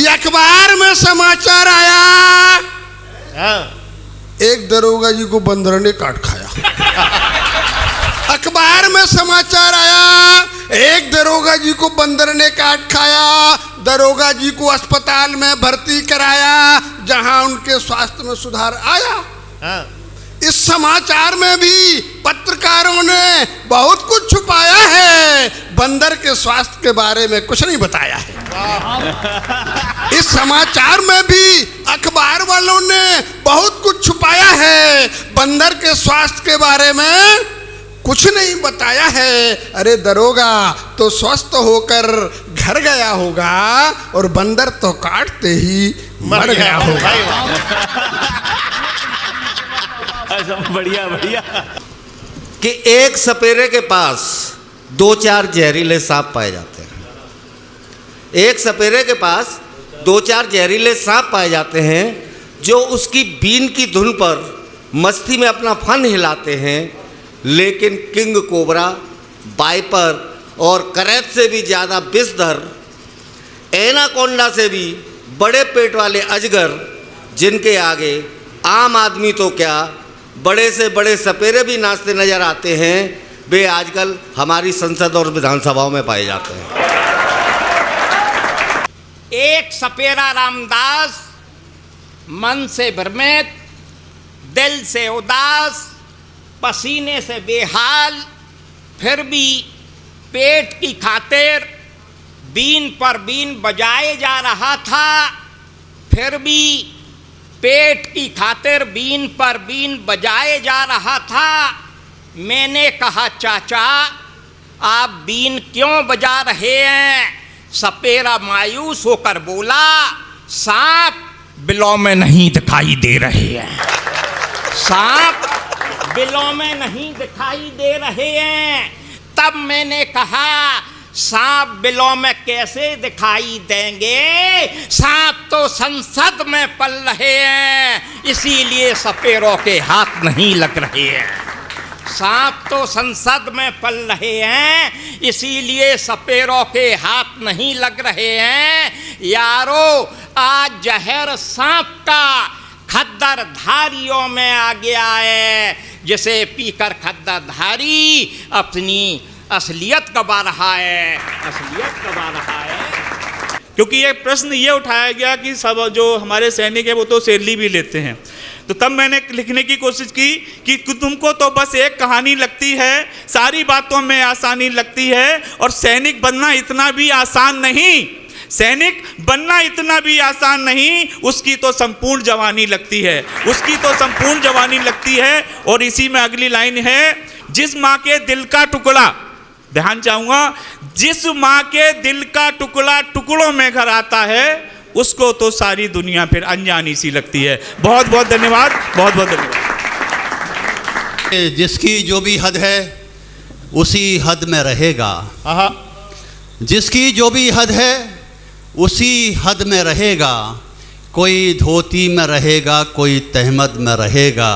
अखबार में समाचार आया, एक दरोगा जी को बंदर ने काट खाया। अखबार में समाचार आया, एक दरोगा जी को बंदर ने काट खाया। दरोगा जी को अस्पताल में भर्ती कराया, जहां उनके स्वास्थ्य में सुधार आया। इस समाचार में भी पत्रकारों ने बहुत कुछ छुपाया है, बंदर के स्वास्थ्य के बारे में कुछ नहीं बताया है। इस समाचार में भी अखबार वालों ने बहुत कुछ छुपाया है, बंदर के स्वास्थ्य के बारे में कुछ नहीं बताया है। अरे दरोगा तो स्वस्थ होकर घर गया होगा और बंदर तो काटते ही मर गया होगा। बढ़िया बढ़िया। कि एक सपेरे के पास 2-4 जहरीले सांप पाए जाते हैं। एक सपेरे के पास 2-4 जहरीले सांप पाए जाते हैं जो उसकी बीन की धुन पर मस्ती में अपना फन हिलाते हैं, लेकिन किंग कोबरा, वाइपर और करैत से भी ज़्यादा विषधर, एनाकोंडा से भी बड़े पेट वाले अजगर, जिनके आगे आम आदमी तो क्या बड़े से बड़े सपेरे भी नाचते नजर आते हैं, वे आजकल हमारी संसद और विधानसभाओं में पाए जाते हैं। एक सपेरा रामदास मन से भ्रमित, दिल से उदास, पसीने से बेहाल, फिर भी पेट की खातिर बीन पर बीन बजाए जा रहा था। फिर भी पेट की खातिर बीन पर बीन बजाए जा रहा था। मैंने कहा, चाचा आप बीन क्यों बजा रहे हैं? सपेरा मायूस होकर बोला, सांप बिलों में नहीं दिखाई दे रहे हैं, सांप बिलों में नहीं दिखाई दे रहे हैं। तब मैंने कहा, सांप बिलों में कैसे दिखाई देंगे? सांप तो संसद में पल रहे हैं, इसीलिए सपेरों के हाथ नहीं लग रहे हैं। सांप तो संसद में पल रहे हैं, इसीलिए सपेरों के हाथ नहीं लग रहे हैं। यारो, आज जहर सांप का खद्दरधारियों में आ गया है, जिसे पीकर खद्दरधारी अपनी असलियत गवा रहा है, असलियत गवा रहा है। क्योंकि ये प्रश्न ये उठाया गया कि सब जो हमारे सैनिक है वो तो सैलरी भी लेते हैं, तो तब मैंने लिखने की कोशिश की कि तुमको तो बस एक कहानी लगती है, सारी बातों में आसानी लगती है, और सैनिक बनना इतना भी आसान नहीं, सैनिक बनना इतना भी आसान नहीं, उसकी तो संपूर्ण जवानी लगती है, उसकी तो संपूर्ण जवानी लगती है। और इसी में अगली लाइन है, जिस माँ के दिल का टुकड़ा, ध्यान चाहूँगा, जिस माँ के दिल का टुकड़ा टुकड़ों में घर आता है, उसको तो सारी दुनिया फिर अनजानी सी लगती है। बहुत बहुत धन्यवाद, बहुत बहुत धन्यवाद। जिसकी जो भी हद है उसी हद में रहेगा, जिसकी जो भी हद है उसी हद में रहेगा। कोई धोती में रहेगा, कोई तहमद में रहेगा।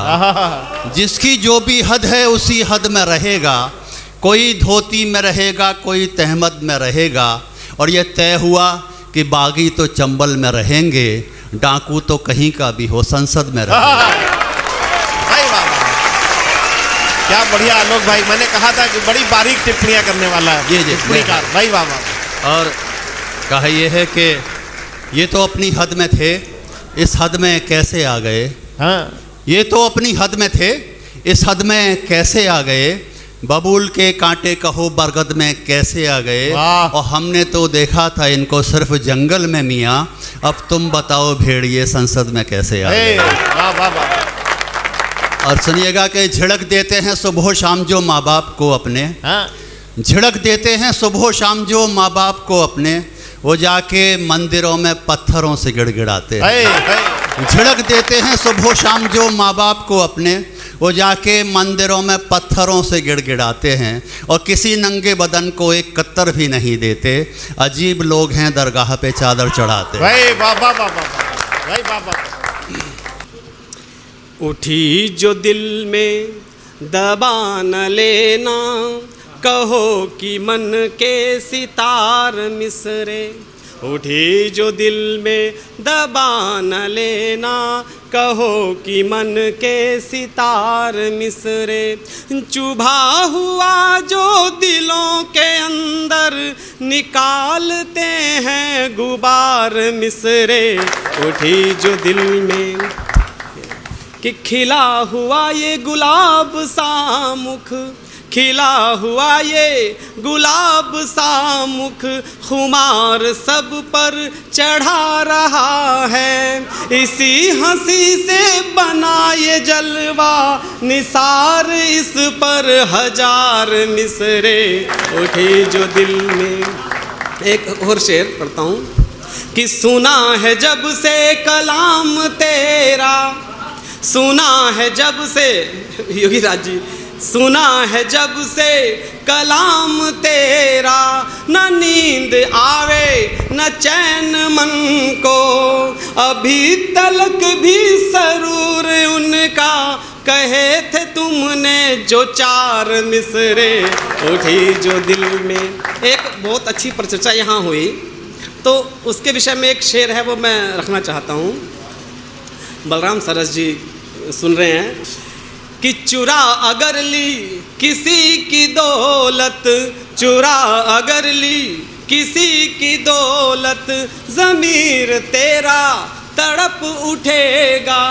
जिसकी जो भी हद है उसी हद में रहेगा, कोई धोती में रहेगा, कोई तहमद में रहेगा। और ये तय हुआ कि बागी तो चंबल में रहेंगे, डाकू तो कहीं का भी हो संसद में रहेगा। भाई वाह, क्या बढ़िया आलोक भाई, मैंने कहा था कि बड़ी बारीक टिप्पणियां करने वाला है जी भाई। वाह वाह। और कहा यह है कि ये तो अपनी हद में थे, इस हद में कैसे आ गए? हाँ, ये तो अपनी हद में थे, इस हद में कैसे आ गए? बबूल के कांटे कहो बरगद में कैसे आ गए? और हमने तो देखा था इनको सिर्फ जंगल में मियाँ, अब तुम बताओ भेड़िए संसद में कैसे आ गए? वाह वाह वाह। और सुनिएगा कि झिड़क देते हैं सुबह शाम जो माँ बाप को अपने, झिड़क देते हैं सुबह शाम जो माँ बाप को अपने, वो जाके मंदिरों में पत्थरों से गिड़गिड़ाते हैं। झिड़क देते हैं सुबह शाम जो माँ बाप को अपने, वो जाके मंदिरों में पत्थरों से गिड़गिड़ाते हैं, और किसी नंगे बदन को एक कत्तर भी नहीं देते। अजीब लोग हैं दरगाह पे चादर चढ़ाते। भाई बाबा बाबा, भाई बाबा। उठी जो दिल में दबा न लेना, कहो कि मन के सितार मिसरे, उठी जो दिल में दबा न लेना, कहो कि मन के सितार मिसरे, चुभा हुआ जो दिलों के अंदर निकालते हैं गुबार मिसरे। उठी जो दिल में कि खिला हुआ ये गुलाब सा मुख, खिला हुआ ये गुलाब सा मुख, खुमार सब पर चढ़ा रहा है, इसी हंसी से बना ये जलवा, निसार इस पर हजार मिसरे। उठी जो दिल में, एक और शेर पढ़ता हूँ कि सुना है जब से कलाम तेरा, सुना है जब से, योगी राज जी, सुना है जब से कलाम तेरा, न नींद आवे न चैन मन को, अभी तलक भी सरूर उनका, कहे थे तुमने जो चार मिसरे। उठी जो दिल में, एक बहुत अच्छी परिचर्चा यहाँ हुई, तो उसके विषय में एक शेर है वो मैं रखना चाहता हूँ। बलराम सरस जी सुन रहे हैं कि चुरा अगर ली किसी की दौलत, चुरा अगर ली किसी की दौलत, ज़मीर तेरा तड़प उठेगा,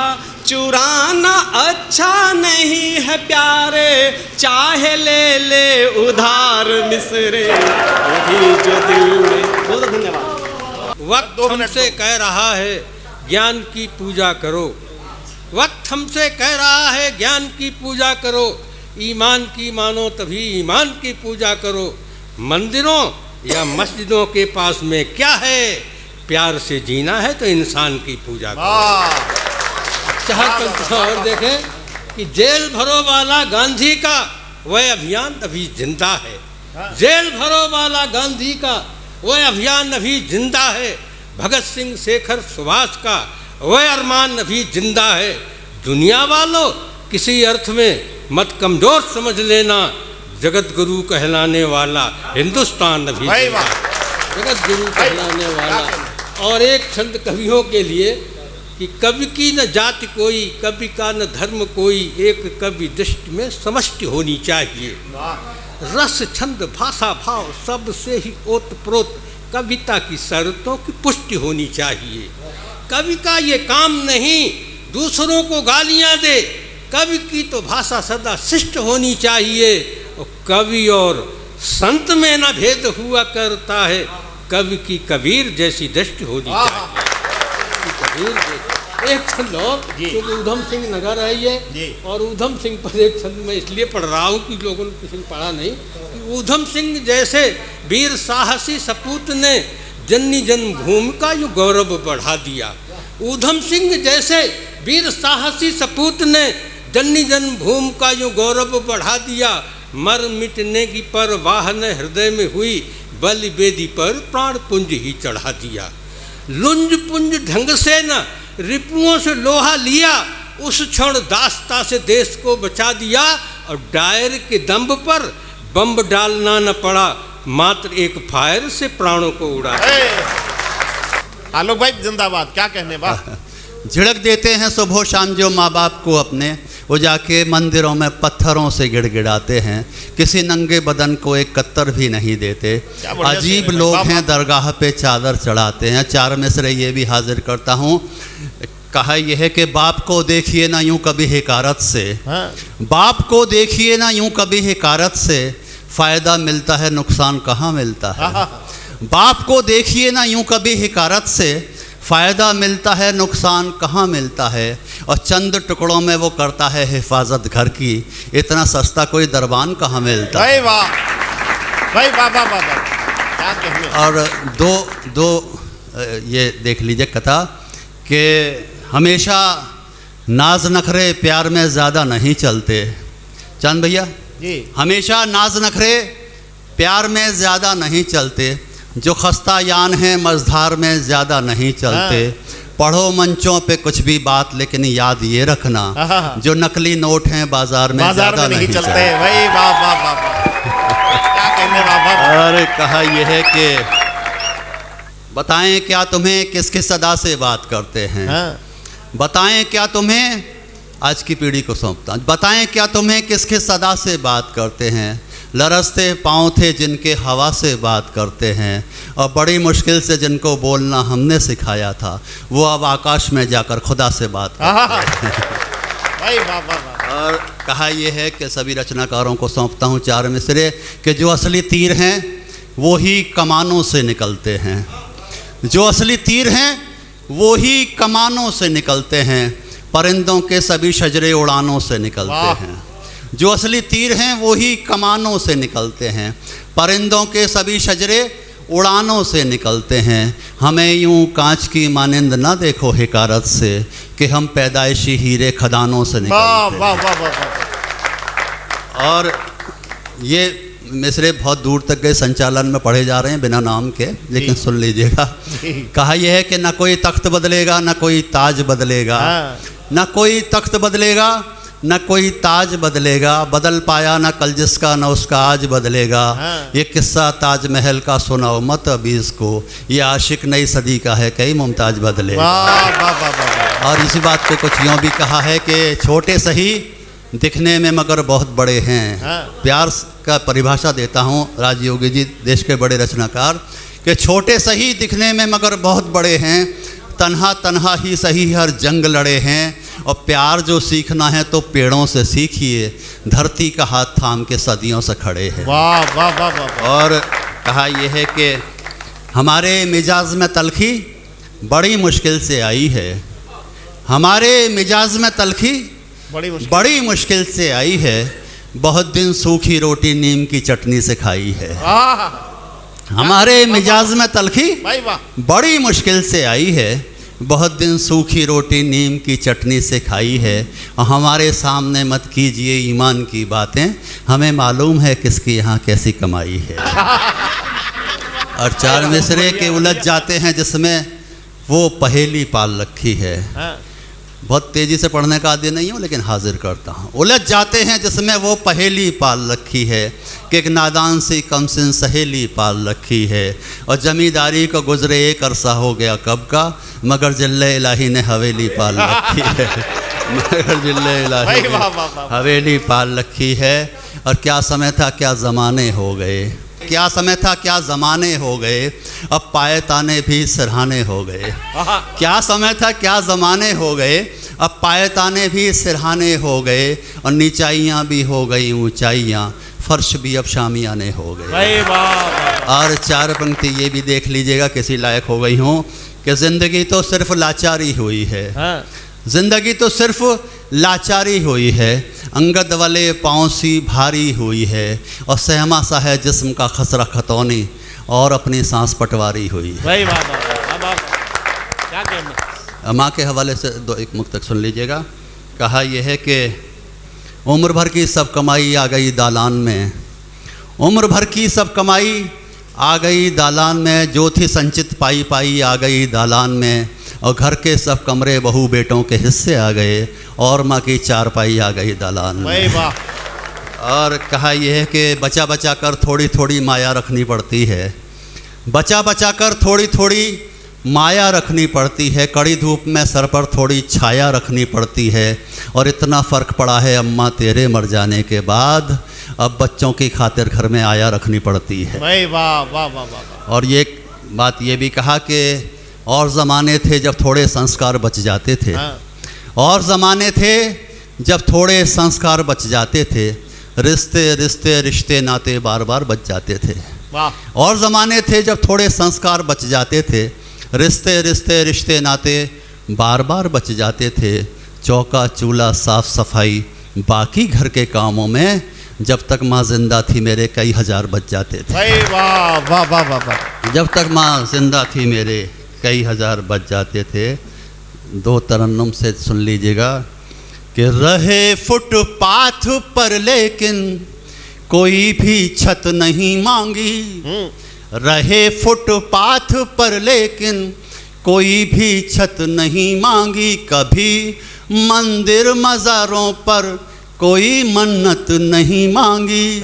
चुराना अच्छा नहीं है प्यारे, चाहे ले ले उधार मिसरे। वही जो दिल में। बहुत धन्यवाद। वक्त हमसे कह रहा है ज्ञान की पूजा करो, वक्त हमसे कह रहा है ज्ञान की पूजा करो, ईमान की मानो तभी ईमान की पूजा करो, मंदिरों या मस्जिदों के पास में क्या है, प्यार से जीना है तो इंसान की पूजा करो। चाहे और देखें कि जेल भरो वाला गांधी का वह अभियान अभी जिंदा है, जेल भरो वाला गांधी का वह अभियान अभी जिंदा है, भगत सिंह शेखर सुभाष का वह अरमान अभी जिंदा है। दुनिया वालों किसी अर्थ में मत कमजोर समझ लेना, जगत गुरु कहलाने वाला हिंदुस्तान अभी जिंदा है, जगत गुरु कहलाने वाला। और एक छंद कवियों के लिए कि कवि की न जाति कोई, कवि का न धर्म कोई, एक कवि दृष्टि में समष्टि होनी चाहिए, रस छंद भाषा भाव सब से ही ओतप्रोत कविता की शर्तों की पुष्टि होनी चाहिए। कवि का ये काम नहीं दूसरों को गालियां दे, कवि की तो भाषा सदा शिष्ट होनी चाहिए, और कवि और संत में न भेद हुआ करता है, कवि की कबीर जैसी दृष्टि होनी चाहिए। कबीर एक छंद और, क्योंकि ऊधम सिंह नगर है ये, और ऊधम सिंह पर एक छंद मैं इसलिए पढ़ रहा हूँ कि लोगों ने किसी ने पढ़ा नहीं, कि ऊधम सिंह जैसे वीर साहसी सपूत ने जननी जन्मभूमि का यो गौरव बढ़ा दिया, ऊधम सिंह जैसे वीर साहसी सपूत ने जननी जन्मभूमि का यो गौरव बढ़ा दिया, मर मिटने की परवाह न हृदय में हुई, बलि बेदी पर प्राण पुंज ही चढ़ा दिया, लुंज पुंज ढंग से न रिपुओं से लोहा लिया, उस क्षण दास्ता से देश को बचा दिया, और डायर के दम्ब पर बम डालना न पड़ा, मात्र एक फायर से प्राणों को उड़ा दिया। आलोक भाई जिंदाबाद, क्या कहने बा। झिड़क देते हैं सुबह शाम जो माँ बाप को अपने, वो जाके मंदिरों में पत्थरों से गिड़गिड़ाते हैं, किसी नंगे बदन को एक कत्तर भी नहीं देते, अजीब लोग हैं दरगाह पे चादर चढ़ाते हैं। चार मिसरे ये भी हाजिर करता हूँ। कहा यह है कि बाप को देखिए ना यूं कभी हिकारत से, बाप को देखिए ना यूं कभी हिकारत से, फ़ायदा मिलता है नुकसान कहाँ मिलता है। बाप को देखिए ना यूं कभी हिकारत से, फ़ायदा मिलता है नुकसान कहाँ मिलता है, और चंद टुकड़ों में वो करता है हिफाजत घर की, इतना सस्ता कोई दरबान कहाँ मिलता है। वाह भाई, वाह वाह वाह, क्या कहने। और दो ये देख लीजिए कथा कि हमेशा नाज नखरे प्यार में ज़्यादा नहीं चलते। चंद भैया जी, हमेशा नाज नखरे प्यार में ज़्यादा नहीं चलते, जो खस्ता यान हैं मझधार में ज़्यादा नहीं चलते। पढ़ो मंचों पे कुछ भी बात, लेकिन याद ये रखना जो नकली नोट हैं बाजार में ज़्यादा नहीं चलते। भाई वाह वाह वाह, क्या कहने वाह। और कहा यह है कि बताएं क्या तुम्हें किस किस अदा से बात करते हैं। बताएं क्या तुम्हें, आज की पीढ़ी को सौंपता हूं, बताएं क्या तुम्हें किस किस अदा से बात करते हैं। लरसते पाँव थे जिनके हवा से बात करते हैं, और बड़ी मुश्किल से जिनको बोलना हमने सिखाया था, वो अब आकाश में जाकर खुदा से बात करते हैं। और कहा यह है कि सभी रचनाकारों को सौंपता हूँ 4 मिसरे कि जो असली तीर हैं वो ही कमानों से निकलते हैं। जो असली तीर हैं वो ही कमानों से निकलते हैं, परिंदों के सभी शजरे उड़ानों से निकलते हैं। जो असली तीर हैं वो ही कमानों से निकलते हैं, परिंदों के सभी शजरे उड़ानों से निकलते हैं। हमें यूं कांच की मानिंद ना देखो हिकारत से कि हम पैदाइशी हीरे खदानों से निकलते हैं। और ये मिसरे बहुत दूर तक गए, संचालन में पढ़े जा रहे हैं बिना नाम के, लेकिन सुन लीजिएगा। कहा यह है कि न कोई तख्त बदलेगा न कोई ताज बदलेगा, न कोई तख्त बदलेगा न कोई ताज बदलेगा, बदल पाया न कल जिसका न उसका आज बदलेगा। ये किस्सा ताजमहल का सुनाओ मत अभी इसको, ये आशिक नई सदी का है कई मुमताज बदलेगा। और इसी बात पे कुछ यूँ भी कहा है कि छोटे सही दिखने में मगर बहुत बड़े हैं। प्यार का परिभाषा देता हूँ राजयोगी जी, देश के बड़े रचनाकार, कि छोटे सही दिखने में मगर बहुत बड़े हैं, तन्हा तन्हा ही सही हर जंग लड़े हैं, और प्यार जो सीखना है तो पेड़ों से सीखिए, धरती का हाथ थाम के सदियों से खड़े हैं। वाह वाह वाह वाह। और कहा यह है कि हमारे मिजाज में तलखी बड़ी मुश्किल से आई है, हमारे मिजाज में तलखी बड़ी मुश्किल से आई है, बहुत दिन सूखी रोटी नीम की चटनी से खाई है। हमारे मिजाज में तलखी बड़ी मुश्किल से आई है, बहुत दिन सूखी रोटी नीम की चटनी से खाई है, और हमारे सामने मत कीजिए ईमान की बातें, हमें मालूम है किसकी यहाँ कैसी कमाई है। और 4 मिसरे के उलझ जाते हैं जिसमें वो पहेली पाल रखी है। बहुत तेज़ी से पढ़ने का आदी नहीं हूँ लेकिन हाजिर करता हूँ। उलझ जाते हैं जिसमें वो पहेली पाल रखी है कि एक नादान सी कमसिन सहेली पाल रखी है, और जमींदारी को गुजरे एक अरसा हो गया कब का, मगर जिल्ले इलाही ने हवेली पाल रखी है। मगर जिल्ले इलाही ने हवेली पाल रखी है। और क्या समय था क्या ज़माने हो गए, क्या समय था क्या ज़माने हो गए, अब पाए ताने भी सिरहाने हो गए। क्या समय था क्या ज़माने हो गए, अब पाए ताने भी सिरहाने हो गए, और नीचाइयाँ भी हो गई ऊंचाइयाँ, फर्श भी अब शामियाने हो गए। और 4 पंक्ति ये भी देख लीजिएगा किसी लायक हो गई हूँ कि ज़िंदगी तो सिर्फ लाचारी हुई है, ज़िंदगी तो सिर्फ लाचारी हुई है, अंगद वाले पाँव सी भारी हुई है, और सहमा सा है जिस्म का खसरा खतौनी, और अपनी सांस पटवारी हुई है। माँ के हवाले से 1 मुक्तक सुन लीजिएगा। कहा यह है कि उम्र भर की सब कमाई आ गई दालान में, उम्र भर की सब कमाई आ गई दालान में, जो थी संचित पाई पाई आ गई दालान में, और घर के सब कमरे बहू बेटों के हिस्से आ गए, और माँ की चारपाई आ गई दालान में। और कहा यह है कि बचा बचा कर थोड़ी थोड़ी माया रखनी पड़ती है, बचा बचा कर थोड़ी थोड़ी माया रखनी पड़ती है, कड़ी धूप में सर पर थोड़ी छाया रखनी पड़ती है, और इतना फ़र्क पड़ा है अम्मा तेरे मर जाने के बाद, अब बच्चों की खातिर घर में आया रखनी पड़ती है। वाह वाह वाह वाह। और ये बात ये भी कहा कि और ज़माने थे जब थोड़े संस्कार बच जाते थे, और ज़माने थे जब थोड़े संस्कार बच जाते थे, रिश्ते रिश्ते रिश्ते नाते बार बार बच जाते थे। और ज़माने थे जब थोड़े संस्कार बच जाते थे, रिश्ते रिश्ते रिश्ते नाते बार बार बच जाते थे, चौका चूल्हा साफ़ सफाई बाकी घर के कामों में, जब तक माँ जिंदा थी मेरे कई हज़ार बच जाते थे। वाह वाह वाह वाह। जब तक माँ जिंदा थी मेरे कई हज़ार बच जाते थे। 2 तरन्नुम से सुन लीजिएगा कि रहे फुटपाथ पर लेकिन कोई भी छत नहीं मांगी, रहे फुटपाथ पर लेकिन कोई भी छत नहीं मांगी, कभी मंदिर मज़ारों पर कोई मन्नत नहीं मांगी।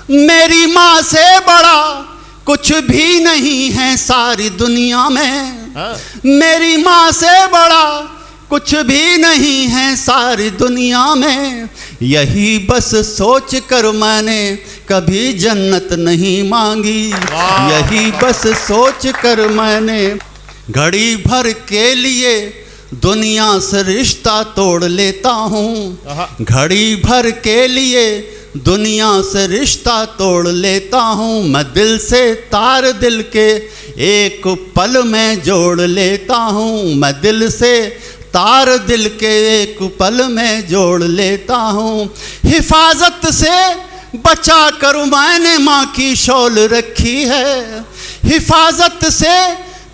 मेरी माँ से बड़ा कुछ भी नहीं है सारी दुनिया में, मेरी माँ से बड़ा कुछ भी नहीं है सारी दुनिया में। यही बस सोच कर मैंने कभी जन्नत नहीं मांगी, यही बस सोच कर मैंने घड़ी भर के लिए दुनिया से रिश्ता तोड़ लेता हूँ, घड़ी भर के लिए दुनिया से रिश्ता तोड़ लेता हूँ। मैं दिल से तार दिल के एक पल में जोड़ लेता हूँ, मैं दिल से तार दिल के एक पल में जोड़ लेता हूँ। हिफाजत से बचा कर मैंने माँ की शॉल रखी है, हिफाजत से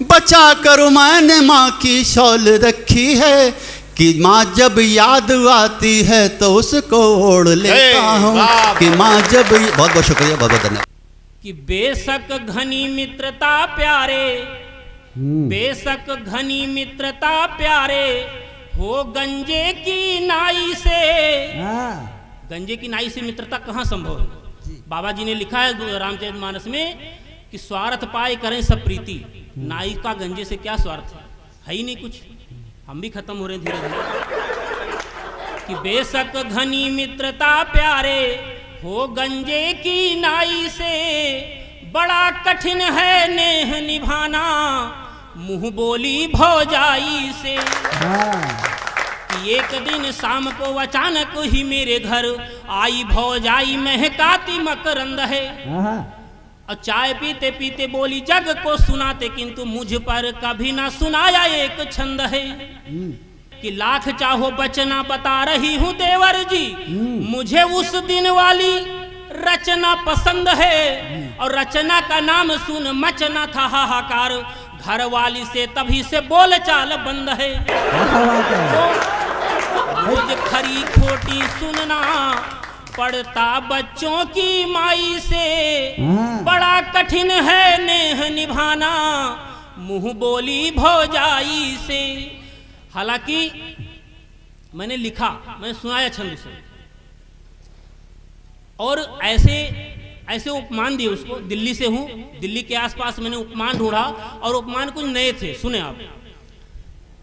बचा कर मैंने माँ की शॉल रखी है, कि माँ जब याद आती है तो उसको ओढ़ लेता हूँ, कि माँ जब। बहुत बहुत शुक्रिया, बहुत बहुत धन्यवाद। कि बेशक घनी मित्रता प्यारे, बेशक घनी मित्रता प्यारे, हो गंजे की नाई से। गंजे की नाई से मित्रता कहाँ संभव है? बाबा जी ने लिखा है रामचरितमानस में कि स्वार्थ पाए करें सब प्रीति, नाई का गंजे से क्या स्वार्थ है ही नहीं कुछ। हम भी खत्म हो रहे हैं धीरे धीरे। कि बेशक घनी मित्रता प्यारे, हो गंजे की नाई से, बड़ा कठिन है नेह निभाना, मुंह बोली भौजाई से। कि एक दिन शाम को अचानक ही मेरे घर आई भौजाई, महकाती मकरंद है, और चाय पीते पीते बोली जग को सुनाते, किंतु मुझ पर कभी ना सुनाया एक छंद है। कि लाख चाहो बचना बता रही हूँ देवर जी, मुझे उस दिन वाली रचना पसंद है, और रचना का नाम सुन मचना था हाहाकार, घर वाली से तभी से बोल चाल बंद है। मुझ खरी खोटी सुनना पड़ता बच्चों की माई से, बड़ा कठिन है नेह निभाना, मुंह बोली भौजाई से। हालांकि मैंने लिखा, मैंने सुनाया छंद से, और ऐसे ऐसे उपमान दिए उसको। दिल्ली से हूँ, दिल्ली के आसपास मैंने उपमान ढूंढा, और उपमान कुछ नए थे, सुने आप।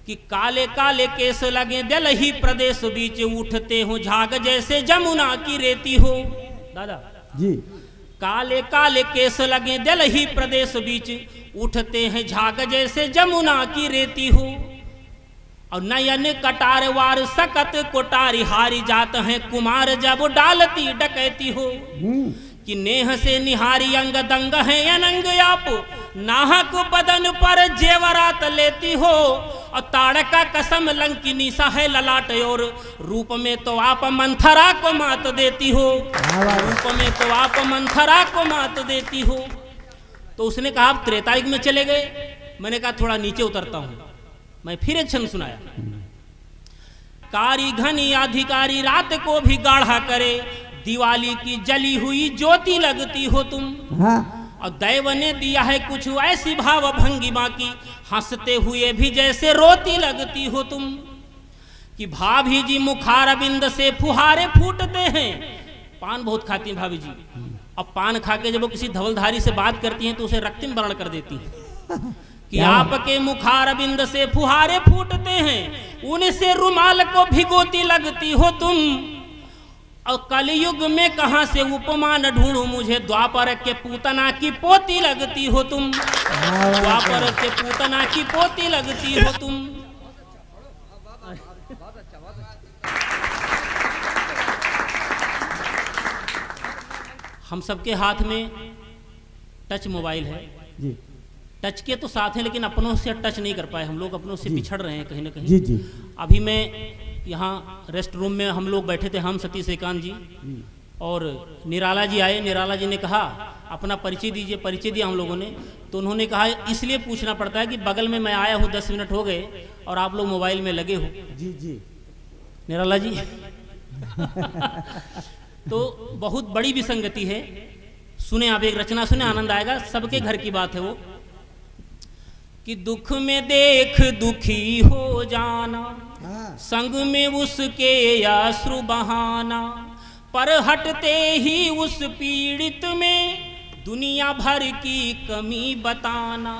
कि काले काले केस लगे दिल ही प्रदेश बीच, उठते हो झाग जैसे जमुना की रेती हो। दादा जी, काले काले केस लगे दिल ही प्रदेश बीच, उठते हैं झाग जैसे जमुना की रेती हो, और नयन कटार वार सकत कोटारी, हारी जात हैं कुमार जब डालती डकैती हो। कि नेह से निहारी अंग दंग है अनंग आप, नाहक बदन पर जेवरात लेती हो, और ताड़का कसम लंकिनी सा है ललाट, और रूप में तो आप मंथरा को मात देती हो, रूप में तो आप मंथरा को मात देती हो। तो उसने कहा आप त्रेतायुग में चले गए। मैंने कहा थोड़ा नीचे उतरता हूं। मैं फिर एक छंद सुनाया। कारी घनी अधिकारी रात को भी गाढ़ा करे, दिवाली की जली हुई ज्योति लगती हो तुम, और दैव ने दिया है कुछ ऐसी भाव भंगिमा की, हंसते हुए भी जैसे रोती लगती हो तुम। कि भाभी जी मुखारबिंद से फुहारे फूटते हैं। पान बहुत खाती हैं भाभी जी, अब पान खा के जब वो किसी धवलधारी से बात करती हैं तो उसे रक्तिम वर्ण कर देती हैं। कि आपके मुखारबिंद से फुहारे फूटते हैं, उनसे रुमाल को भिगोती लगती हो तुम, और कलयुग में कहां से उपमान ढूंढूं, मुझे द्वापर के पूतना की पोती लगती हो तुम, द्वापर के पूतना की पोती लगती हो तुम। हम सबके हाथ में टच मोबाइल है जी। टच के तो साथ हैं, लेकिन अपनों से टच नहीं कर पाए हम लोग, अपनों से पिछड़ रहे हैं कहीं ना कहीं जी जी। अभी मैं यहाँ रेस्ट रूम में हम लोग बैठे थे, हम सतीश एकांत जी और निराला जी आए। निराला जी ने कहा अपना परिचय दीजिए, परिचय दिया हम लोगों ने। तो उन्होंने कहा इसलिए पूछना पड़ता है कि बगल में मैं आया हूँ 10 मिनट हो गए और आप लोग मोबाइल में लगे हो। जी जी निराला जी तो बहुत बड़ी विसंगति है। सुने आप, एक रचना सुने, आनंद आएगा। सबके घर की बात है वो। कि दुख में देख दुखी हो जाना, संग में उसके अश्रु बहाना, पर हटते ही उस पीड़ित में दुनिया भर की कमी बताना,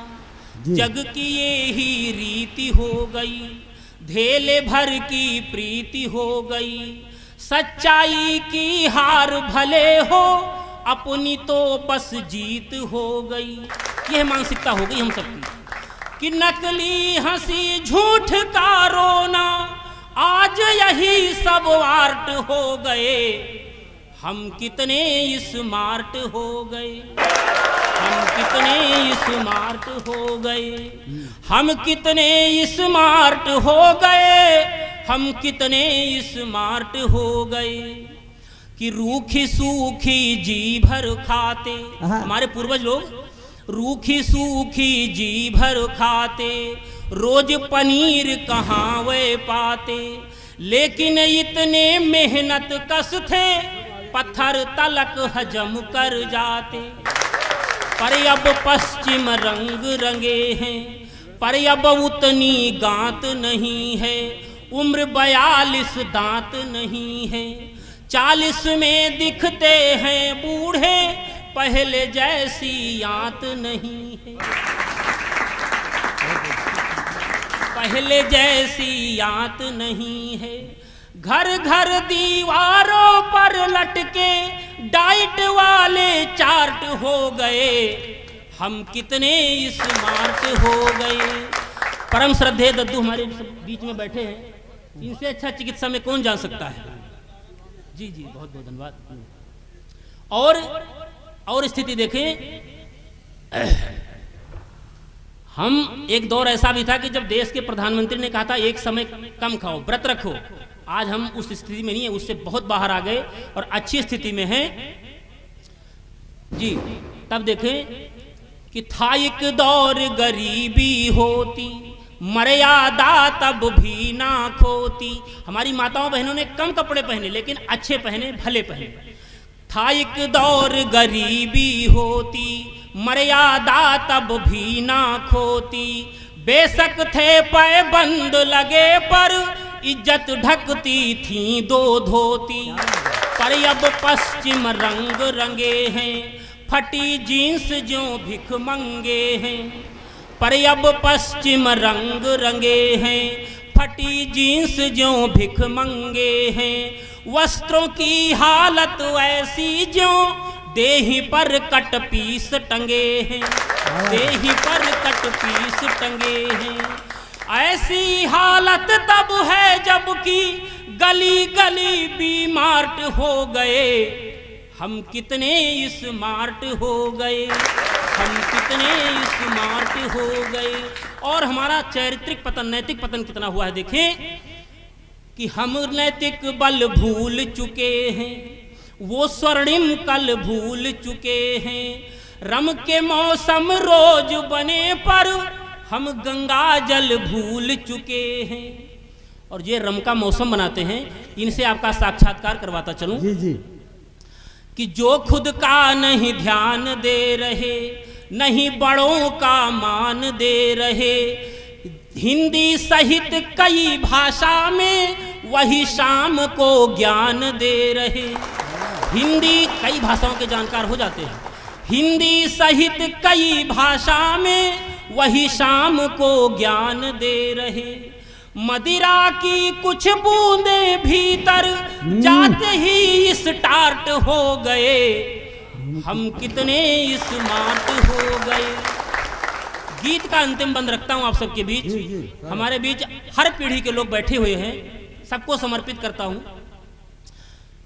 जग की ये ही रीति हो गई, धेले भर की प्रीति हो गई, सच्चाई की हार भले हो, अपनी तो बस जीत हो गई। यह मानसिकता हो गई हम सबकी कि नकली हंसी झूठ का रोना, आज यही सब आर्ट हो गए। हम कितने स्मार्ट हो गए, हम कितने स्मार्ट हो गए, हम कितने स्मार्ट हो गए, हम कितने स्मार्ट हो गए कि रूखी सूखी जी भर खाते, हमारे पूर्वज लोग रूखी सूखी जी भर खाते, रोज पनीर कहाँ वे पाते, लेकिन इतने मेहनत कस थे, पत्थर तलक हजम कर जाते। पर अब पश्चिम रंग रंगे हैं, पर अब उतनी गांत नहीं है, उम्र 42 दांत नहीं है, 40 में दिखते हैं बूढ़े, पहले जैसी यात नहीं है, पहले जैसी यात नहीं है। घर घर दीवारों पर लटके डाइट वाले चार्ट हो गए, हम कितने स्मार्ट हो गए। परम श्रद्धेय दद्दू हमारे बीच में बैठे हैं, इनसे अच्छा चिकित्सा में कौन जान सकता है। जी जी बहुत बहुत धन्यवाद। और स्थिति देखें, हम एक दौर ऐसा भी था कि जब देश के प्रधानमंत्री ने कहा था एक समय कम खाओ, व्रत रखो, आज हम उस स्थिति में नहीं है, उससे बहुत बाहर आ गए और अच्छी स्थिति में हैं जी। तब देखें कि था एक दौर गरीबी होती, मर्यादा तब भी ना खोती। हमारी माताओं बहनों ने कम कपड़े पहने लेकिन अच्छे पहने, भले पहने। था एक दौर गरीबी होती, मर्यादा तब भी ना खोती, बेशक थे पैबंद लगे पर इज्जत ढकती थी दो धोती। पर अब पश्चिम रंग रंगे हैं, फटी जीन्स जो भिख मंगे हैं। पर अब पश्चिम रंग रंगे हैं, फटी जीन्स जो भिख मंगे हैं। वस्त्रों की हालत ऐसी जो देही पर कट पीस टंगे हैं, देही पर कट पीस टंगे हैं। ऐसी हालत तब है जबकि गली गली बीमार्ट हो गए। हम कितने स्मार्ट हो गए, हम कितने स्मार्ट हो गए। और हमारा चारित्रिक पतन, नैतिक पतन कितना हुआ है देखें कि हम नैतिक बल भूल चुके हैं, वो स्वर्णिम कल भूल चुके हैं। रम के मौसम रोज बने पर हम गंगा जल भूल चुके हैं। और ये रम का मौसम बनाते हैं, इनसे आपका साक्षात्कार करवाता चलूं जी जी कि जो खुद का नहीं ध्यान दे रहे, नहीं बड़ों का मान दे रहे। हिंदी सहित कई भाषा में वही शाम को ज्ञान दे रहे। हिंदी कई भाषाओं के जानकार हो जाते हैं। हिंदी सहित कई भाषा में वही शाम को ज्ञान दे रहे। मदिरा की कुछ बूंदे भीतर जाते ही स्टार्ट हो गए। हम कितने स्मार्ट हो गए। गीत का अंतिम बंद रखता हूं आप सबके बीच। हमारे बीच हर पीढ़ी के लोग बैठे हुए हैं, सबको समर्पित करता हूं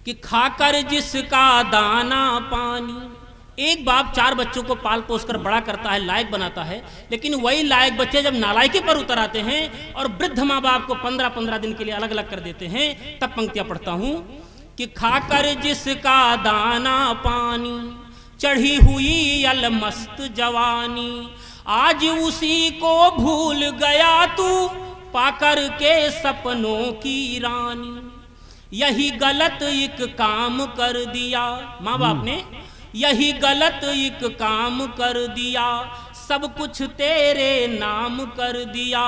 कि खाकर जिसका दाना पानी। एक बाप 4 बच्चों को पाल पोस कर बड़ा करता है, लायक बनाता है, लेकिन वही लायक बच्चे जब नालायकी पर उतर आते हैं और वृद्ध माँ बाप को 15-15 दिन के लिए अलग अलग कर देते हैं, तब पंक्तियां पढ़ता हूं कि खाकर जिसका दाना पानी, चढ़ी हुई अलमस्त जवानी, आज उसी को भूल गया तू, पाकर के सपनों की रानी। यही गलत एक काम कर दिया माँ बाप ने, यही गलत एक काम कर दिया। सब कुछ तेरे नाम कर दिया,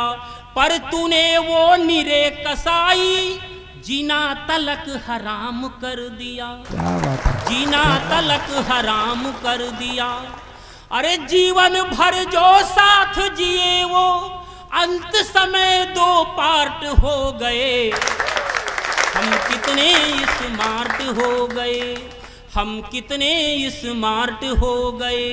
पर तूने वो निरे कसाई, जीना तलक हराम कर दिया। क्या बात है। जीना तलक हराम कर दिया। अरे जीवन भर जो साथ जिए वो अंत समय दो पार्ट हो गए। हम कितने स्मार्ट हो गए, हम कितने स्मार्ट हो गए।